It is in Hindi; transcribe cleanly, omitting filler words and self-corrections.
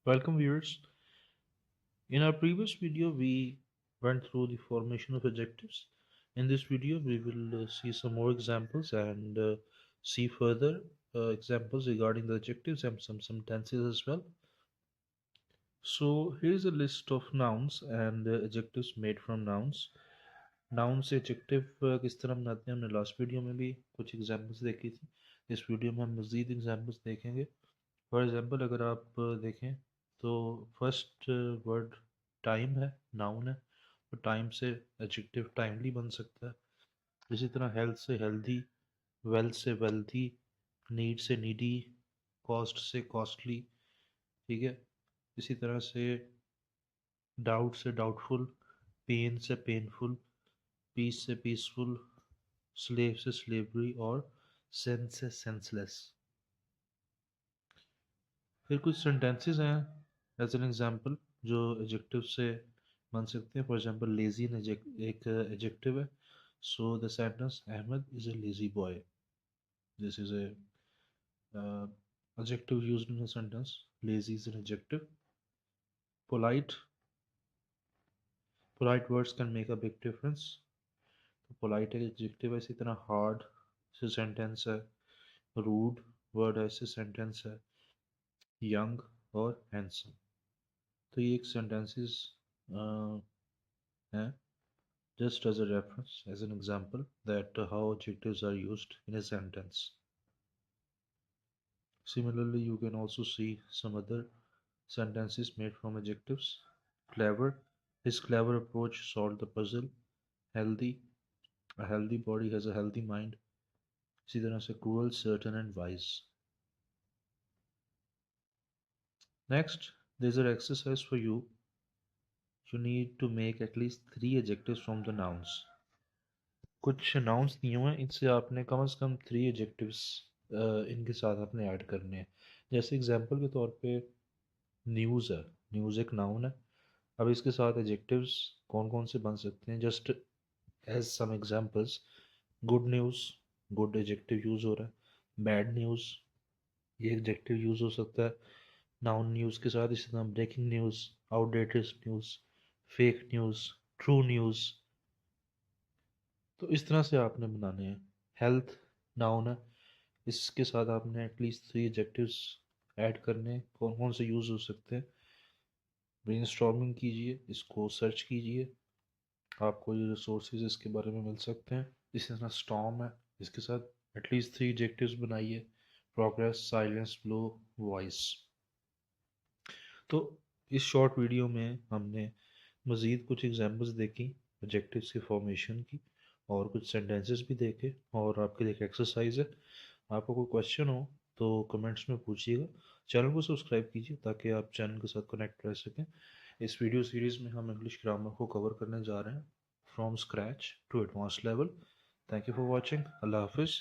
Welcome viewers. In our previous video we went through the formation of adjectives. In this video we will see some more examples and see further examples regarding the adjectives and some tenses as well. So here's a list of nouns and adjectives made from nouns. Noun से एडजेक्टिव किस तरह बनाते हैं हमने लास्ट वीडियो में भी कुछ एग्जांपल्स देखी थी। इस वीडियो में हम मज़ीद एग्जांपल्स देखेंगे। फॉर एग्जांपल अगर आप देखें तो फर्स्ट वर्ड टाइम है, नाउन है, तो टाइम से एडजेक्टिव टाइमली बन सकता है। इसी तरह हेल्थ से हेल्दी, वेल्थ से वेल्थी, नीड से नीडी, कॉस्ट से कॉस्टली। ठीक है। इसी तरह से डाउट से डाउटफुल, पेन से पेनफुल, पीस से पीसफुल, स्लेव से स्लेवरी और सेंस से सेंसलेस। फिर कुछ सेंटेंसेस हैं एज एन एग्जांपल जो एडजेक्टिव से बन सकते हैं। फॉर एग्जांपल लेजी एक एडजेक्टिव है। So the sentence Ahmed is a lazy boy. This is a adjective used in a sentence. Lazy is an adjective. Polite. Polite words can make a big difference. तो polite एक adjective है। इसी तरह hard से sentence है, rude word है, इससे sentence है, young और handsome। तो ये एक sentences हैं just as a reference, as an example that how adjectives are used in a sentence. Similarly, you can also see some other sentences made from adjectives. Clever, his clever approach solved the puzzle. Healthy, a healthy body has a healthy mind. इसी तरह से cruel, certain and wise. Next, there's an exercise for you. You need to make at least 3 adjectives from the nouns. कुछ nouns दिए हुए हैं, इनसे आपने कम से कम 3 adjectives इनके साथ आपने ऐड करने हैं। जैसे एग्जांपल के तौर पे न्यूज़ है, न्यूज़ एक नाउन है। अब इसके साथ एडजेक्टिव्स कौन कौन से बन सकते हैं, just as some examples. Good news, good adjective use हो रहा है। बैड न्यूज़, ये एडजेक्टिव यूज़ हो सकता है नाउन न्यूज़ के साथ। इसी तरह breaking news, outdated news, fake news, true news. तो इस तरह से आपने बनाने हैं। हेल्थ नाउन है, इसके साथ आपने एटलीस्ट 3 एडजेक्टिव्स ऐड करने हैं। कौन कौन से यूज़ हो सकते हैं, ब्रेनस्टॉर्मिंग कीजिए, इसको सर्च कीजिए, आपको ये रिसोर्सेज इसके बारे में मिल सकते हैं। इसी तरह स्टॉर्म है, इसके साथ एटलीस्ट 3 एडजेक्टिव्स बनाइए। Progress, silence, blow, voice. तो इस शॉर्ट वीडियो में हमने मज़ीद कुछ एग्जांपल्स देखी एडजेक्टिव्स के फॉर्मेशन की, और कुछ सेंटेंसेस भी देखे, और आपके लिए एक एक्सरसाइज है। आपको कोई क्वेश्चन हो तो कमेंट्स में पूछिएगा। चैनल को सब्सक्राइब कीजिए ताकि आप चैनल के साथ कनेक्ट रह सकें। इस वीडियो सीरीज़ में हम इंग्लिश ग्रामर को कवर करने जा रहे हैं from scratch to advance level. Thank you for watching. अल्लाह हाफिज़।